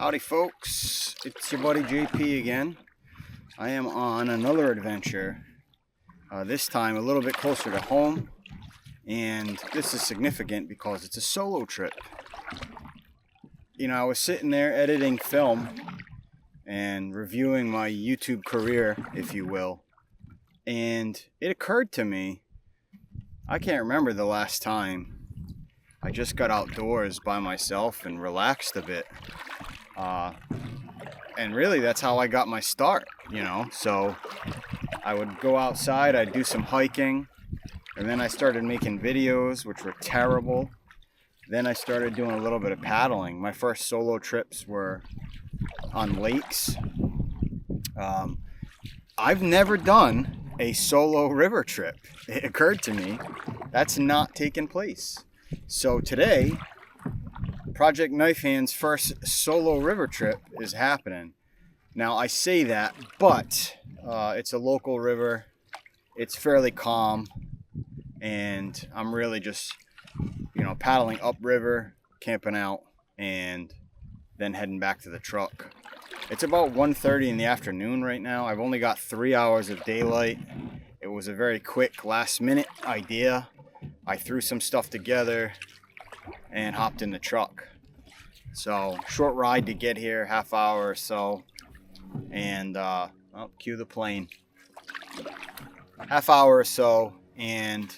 Howdy folks, it's your buddy JP again. I am on another adventure, this time a little bit closer to home, and this is significant because it's a solo trip. You know, I was sitting there editing film and reviewing my YouTube career, if you will, and it occurred to me, I can't remember the last time I just got outdoors by myself and relaxed a bit. And really that's how I got my start, you know. So I would go outside, I'd do some hiking, and then I started making videos, which were terrible. Then I started doing a little bit of paddling. My first solo trips were on lakes. I've never done a solo river trip. It occurred to me that's not taken place. So today, Project Knife Hand's first solo river trip is happening. Now I say that, but it's a local river. It's fairly calm, and I'm really just, you know, paddling upriver, camping out, and then heading back to the truck. It's about 1:30 in the afternoon right now. I've only got 3 hours of daylight. It was a very quick last-minute idea. I threw some stuff together and hopped in the truck. So short ride to get here, half hour or so, and cue the plane. Half hour or so and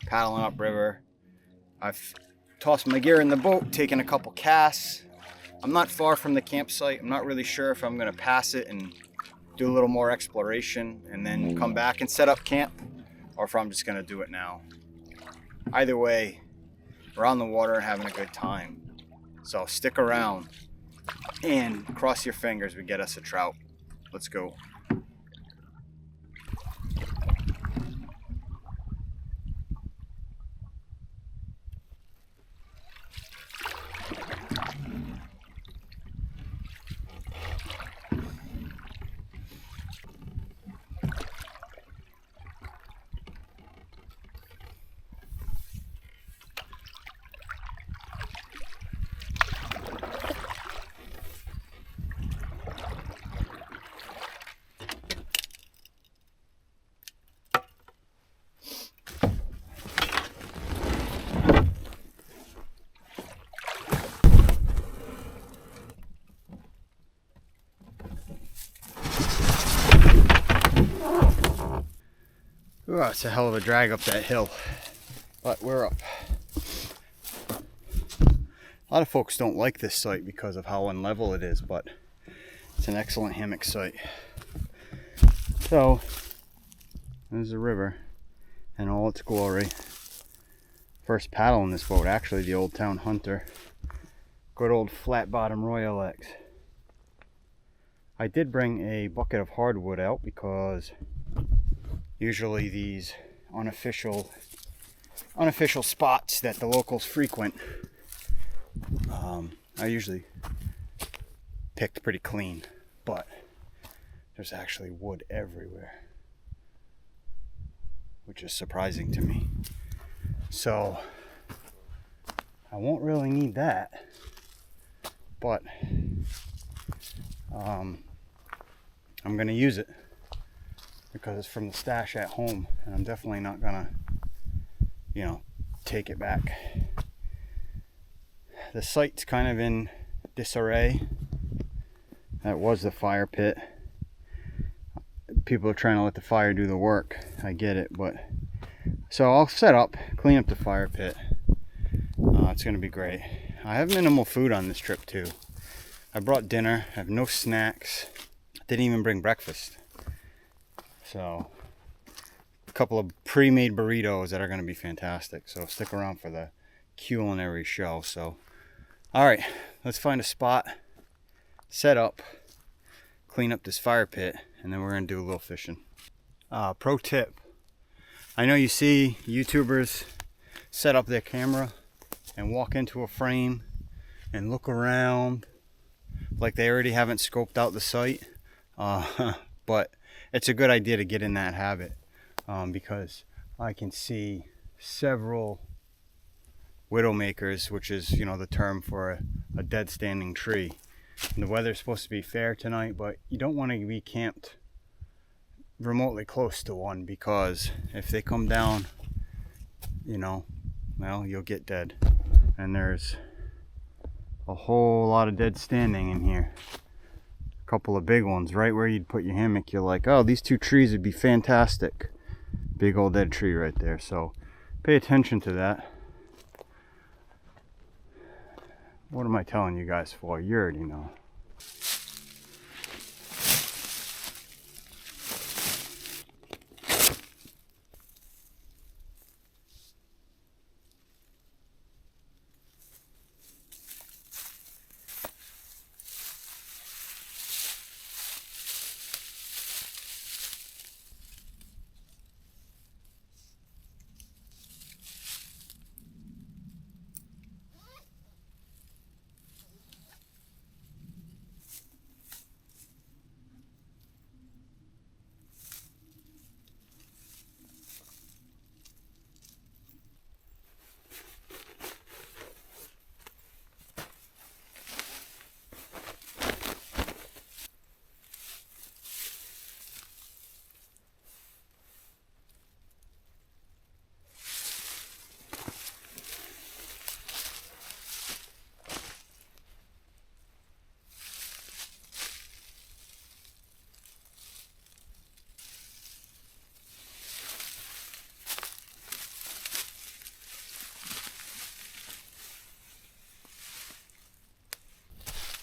paddling upriver. I've tossed my gear in the boat, taken a couple casts. I'm not far from the campsite. I'm not really sure if I'm gonna pass it and do a little more exploration and then come back and set up camp, or if I'm just gonna do it now. Either way, we're on the water and having a good time. So stick around and cross your fingers we get us a trout. Let's go. Ooh, it's a hell of a drag up that hill, but we're up. A lot of folks don't like this site because of how unlevel it is, but it's an excellent hammock site. So, there's the river in all its glory. First paddle in this boat, actually the Old Town Hunter. Good old flat bottom Royal X. I did bring a bucket of hardwood out because usually these unofficial spots that the locals frequent are usually picked pretty clean, but there's actually wood everywhere, which is surprising to me. So I won't really need that, but I'm gonna use it because it's from the stash at home, and I'm definitely not gonna, you know, take it back. The site's kind of in disarray. That was the fire pit. People are trying to let the fire do the work. I get it, but so I'll set up, clean up the fire pit. It's gonna be great. I have minimal food on this trip too. I brought dinner. I have no snacks. Didn't even bring breakfast. So, a couple of pre-made burritos that are going to be fantastic. So stick around for the culinary show. So, all right, let's find a spot, set up, clean up this fire pit, and then we're going to do a little fishing. Pro tip: I know you see YouTubers set up their camera and walk into a frame and look around like they already haven't scoped out the site, but it's a good idea to get in that habit, because I can see several widowmakers, which is, you know, the term for a dead standing tree. The weather's supposed to be fair tonight, but you don't want to be camped remotely close to one, because if they come down, you know, well, you'll get dead. And there's a whole lot of dead standing in here. A couple of big ones right where you'd put your hammock. You're like, oh, these two trees would be fantastic. Big old dead tree right there. So pay attention to that. What am I telling you guys for? You already know.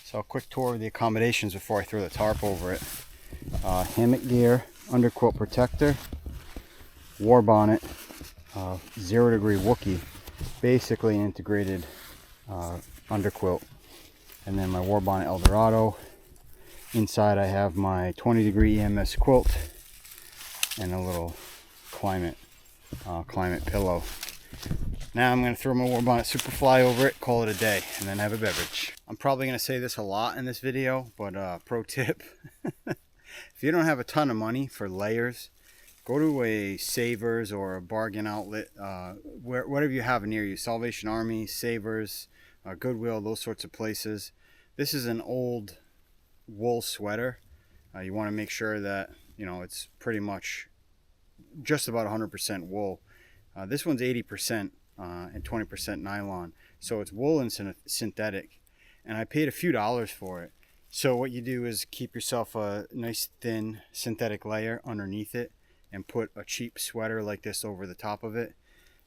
So a quick tour of the accommodations before I throw the tarp over it. Hammock gear, underquilt protector, war bonnet, 0 degree Wookie, basically integrated underquilt, and then my war bonnet Eldorado. Inside I have my 20 degree EMS quilt and a little climate pillow. Now I'm going to throw my war bonnet Superfly over it, call it a day, and then have a beverage. I'm probably going to say this a lot in this video, but pro tip, if you don't have a ton of money for layers, go to a Savers or a bargain outlet, whatever you have near you, Salvation Army, Savers, Goodwill, those sorts of places. This is an old wool sweater. You want to make sure that, you know, it's pretty much just about 100% wool. This one's 80% and 20% nylon, so it's wool and synthetic, and I paid a few dollars for it. So what you do is keep yourself a nice thin synthetic layer underneath it and put a cheap sweater like this over the top of it,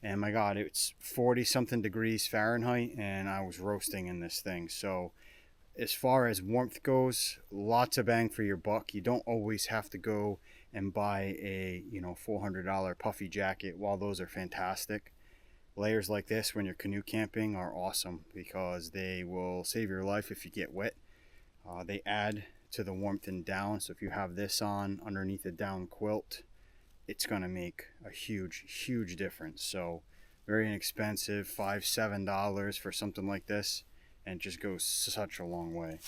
and my god, it's 40 something degrees Fahrenheit and I was roasting in this thing. So as far as warmth goes, lots of bang for your buck. You don't always have to go and buy a, you know, $400 puffy jacket. While those are fantastic, layers like this when you're canoe camping are awesome because they will save your life if you get wet. They add to the warmth and down, so if you have this on underneath a down quilt, it's going to make a huge difference. So very inexpensive, $5-7 for something like this, and it just goes such a long way.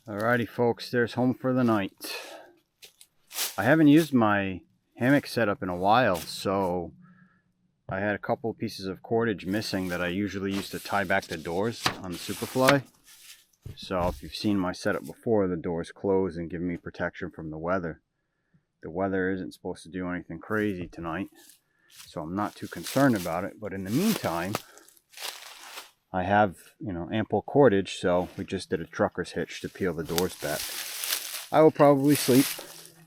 Alrighty folks, there's home for the night. I haven't used my hammock setup in a while, so I had a couple pieces of cordage missing that I usually use to tie back the doors on the Superfly. So if you've seen my setup before, the doors close and give me protection from the weather. The weather isn't supposed to do anything crazy tonight, so I'm not too concerned about it. But in the meantime, I have, you know, ample cordage, so we just did a trucker's hitch to peel the doors back. I will probably sleep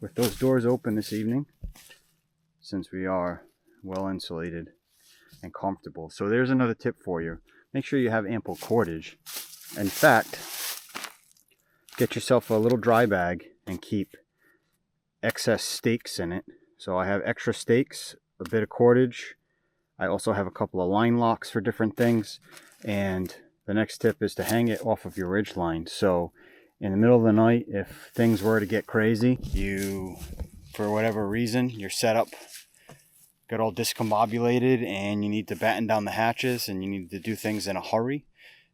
with those doors open this evening, since we are well insulated and comfortable. So there's another tip for you. Make sure you have ample cordage. In fact, get yourself a little dry bag and keep excess stakes in it. So I have extra stakes, a bit of cordage. I also have a couple of line locks for different things. And the next tip is to hang it off of your ridge line. So in the middle of the night, if things were to get crazy, you, for whatever reason, your setup got all discombobulated and you need to batten down the hatches and you need to do things in a hurry,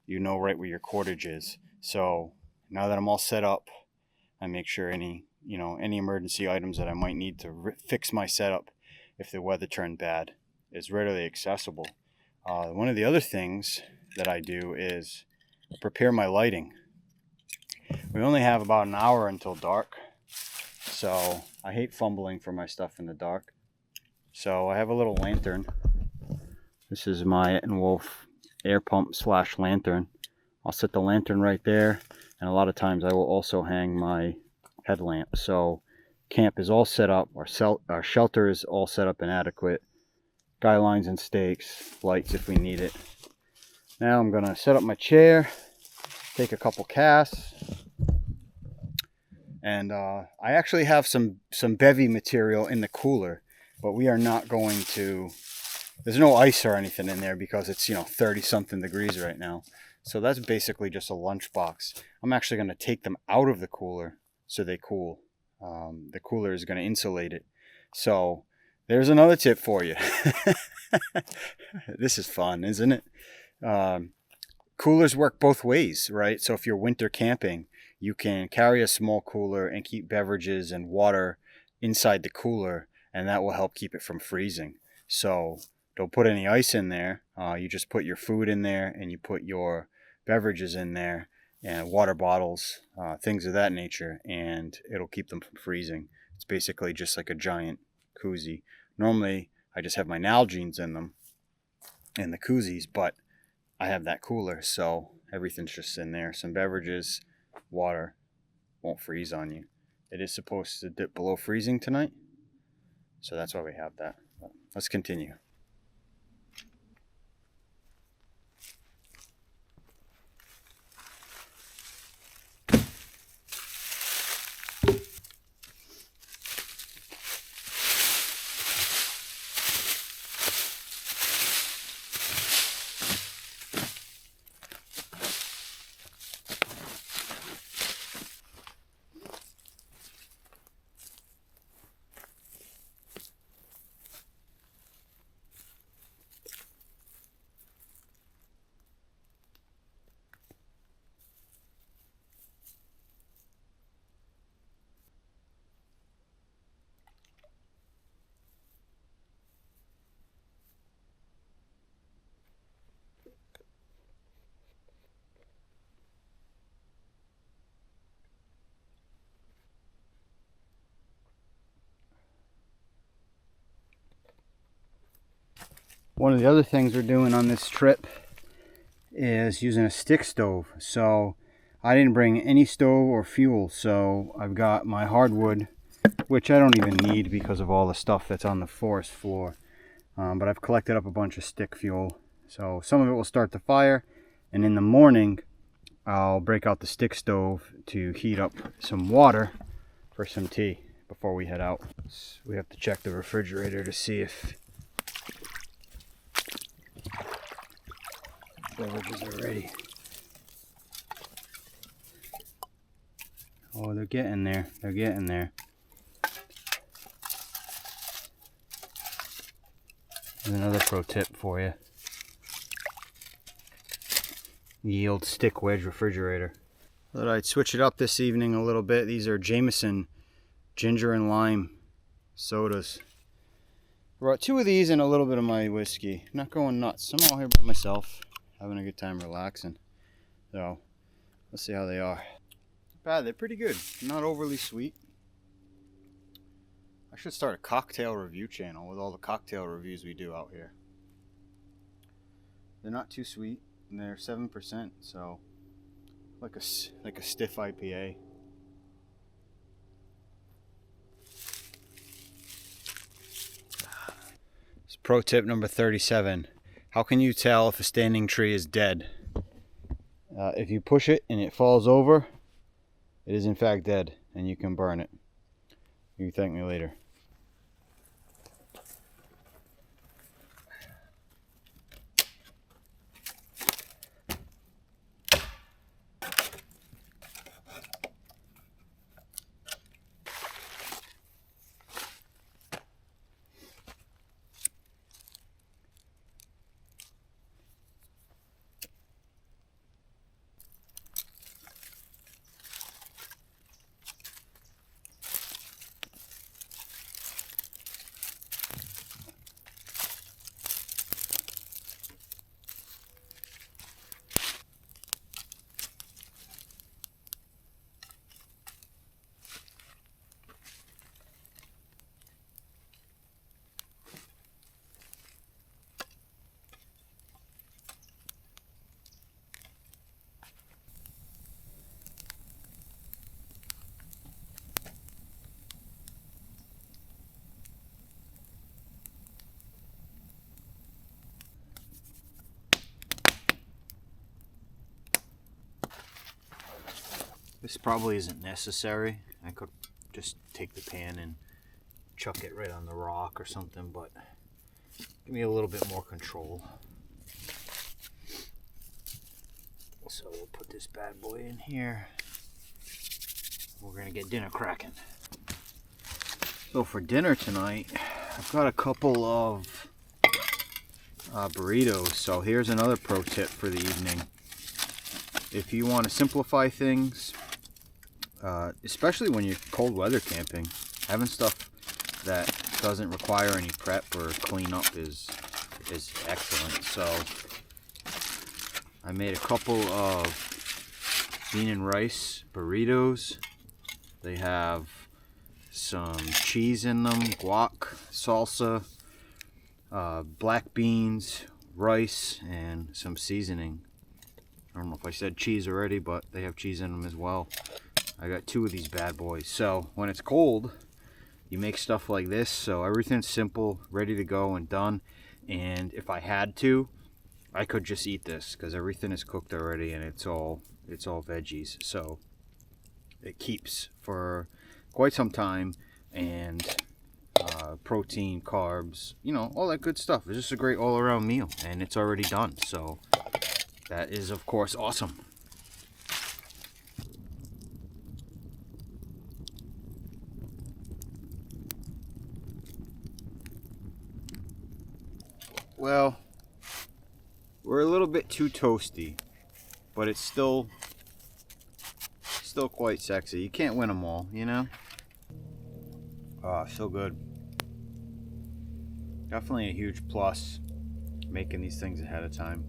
you know right where your cordage is. So now that I'm all set up, I make sure any emergency items that I might need to fix my setup if the weather turned bad is readily accessible. One of the other things that I do is prepare my lighting. We only have about an hour until dark, so I hate fumbling for my stuff in the dark. So I have a little lantern. This is my Wolf air pump / lantern. I'll set the lantern right there, and a lot of times I will also hang my headlamp. So camp is all set up, our shelter is all set up and adequate. Guy lines and stakes, lights if we need it. Now I'm gonna set up my chair, take a couple casts, and I actually have some bevy material in the cooler, but we are not going to, there's no ice or anything in there because it's 30 something degrees right now. So that's basically just a lunchbox. I'm actually going to take them out of the cooler so they cool. The cooler is going to insulate it. So there's another tip for you. This is fun, isn't it? Coolers work both ways, right? So if you're winter camping, you can carry a small cooler and keep beverages and water inside the cooler, and that will help keep it from freezing. So don't put any ice in there. You just put your food in there and you put your beverages in there and water bottles, things of that nature, and it'll keep them from freezing. It's basically just like a giant koozie. Normally, I just have my Nalgene's in them, in the koozies, but I have that cooler, so everything's just in there. Some beverages, water, won't freeze on you. It is supposed to dip below freezing tonight, so that's why we have that. Let's continue. One of the other things we're doing on this trip is using a stick stove. So I didn't bring any stove or fuel, so I've got my hardwood, which I don't even need because of all the stuff that's on the forest floor. But I've collected up a bunch of stick fuel, so some of it will start the fire, and in the morning I'll break out the stick stove to heat up some water for some tea before we head out. We have to check the refrigerator to see if beverages are ready. Oh, they're getting there. They're getting there. There's another pro tip for you. The old stick wedge refrigerator. Thought I'd switch it up this evening a little bit. These are Jameson ginger and lime sodas. Brought 2 of these and a little bit of my whiskey. I'm not going nuts. I'm out here by myself, having a good time relaxing. So let's see how they are. Not bad, they're pretty good. Not overly sweet. I should start a cocktail review channel with all the cocktail reviews we do out here. They're not too sweet, and they're 7%, so like a stiff IPA. Pro tip number 37. How can you tell if a standing tree is dead? If you push it and it falls over, it is in fact dead, and you can burn it. You can thank me later. This probably isn't necessary. I could just take the pan and chuck it right on the rock or something, but give me a little bit more control. So we'll put this bad boy in here. We're gonna get dinner cracking. So for dinner tonight, I've got a couple of burritos. So here's another pro tip for the evening. If you want to simplify things, especially when you're cold weather camping, having stuff that doesn't require any prep or cleanup is excellent. So I made a couple of bean and rice burritos. They have some cheese in them, guac, salsa, black beans, rice, and some seasoning. I don't know if I said cheese already, but they have cheese in them as well. I got 2 of these bad boys. So when it's cold, you make stuff like this. So everything's simple, ready to go and done. And if I had to, I could just eat this because everything is cooked already and it's all veggies. So it keeps for quite some time, and protein, carbs, you know, all that good stuff. It's just a great all-around meal, and it's already done. So that is, of course, awesome. Well, we're a little bit too toasty, but it's still quite sexy. You can't win them all, you know? Oh, so good. Definitely a huge plus making these things ahead of time.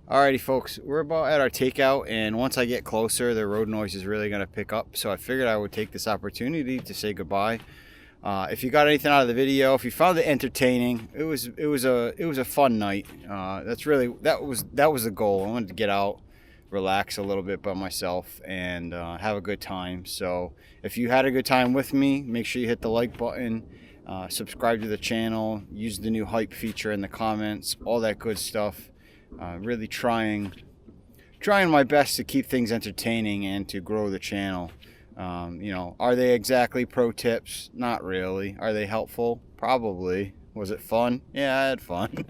Alrighty folks, we're about at our takeout, and once I get closer the road noise is really going to pick up, so I figured I would take this opportunity to say goodbye. If you got anything out of the video, if you found it entertaining, it was a fun night. That was the goal. I wanted to get out, relax a little bit by myself, and have a good time. So if you had a good time with me, make sure you hit the like button, subscribe to the channel, use the new hype feature in the comments, all that good stuff. Really trying my best to keep things entertaining and to grow the channel. You know, are they exactly pro tips? Not really. Are they helpful? Probably. Was it fun? Yeah, I had fun.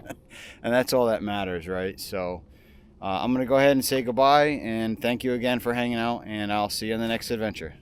And that's all that matters, right? So I'm going to go ahead and say goodbye, and thank you again for hanging out, and I'll see you in the next adventure.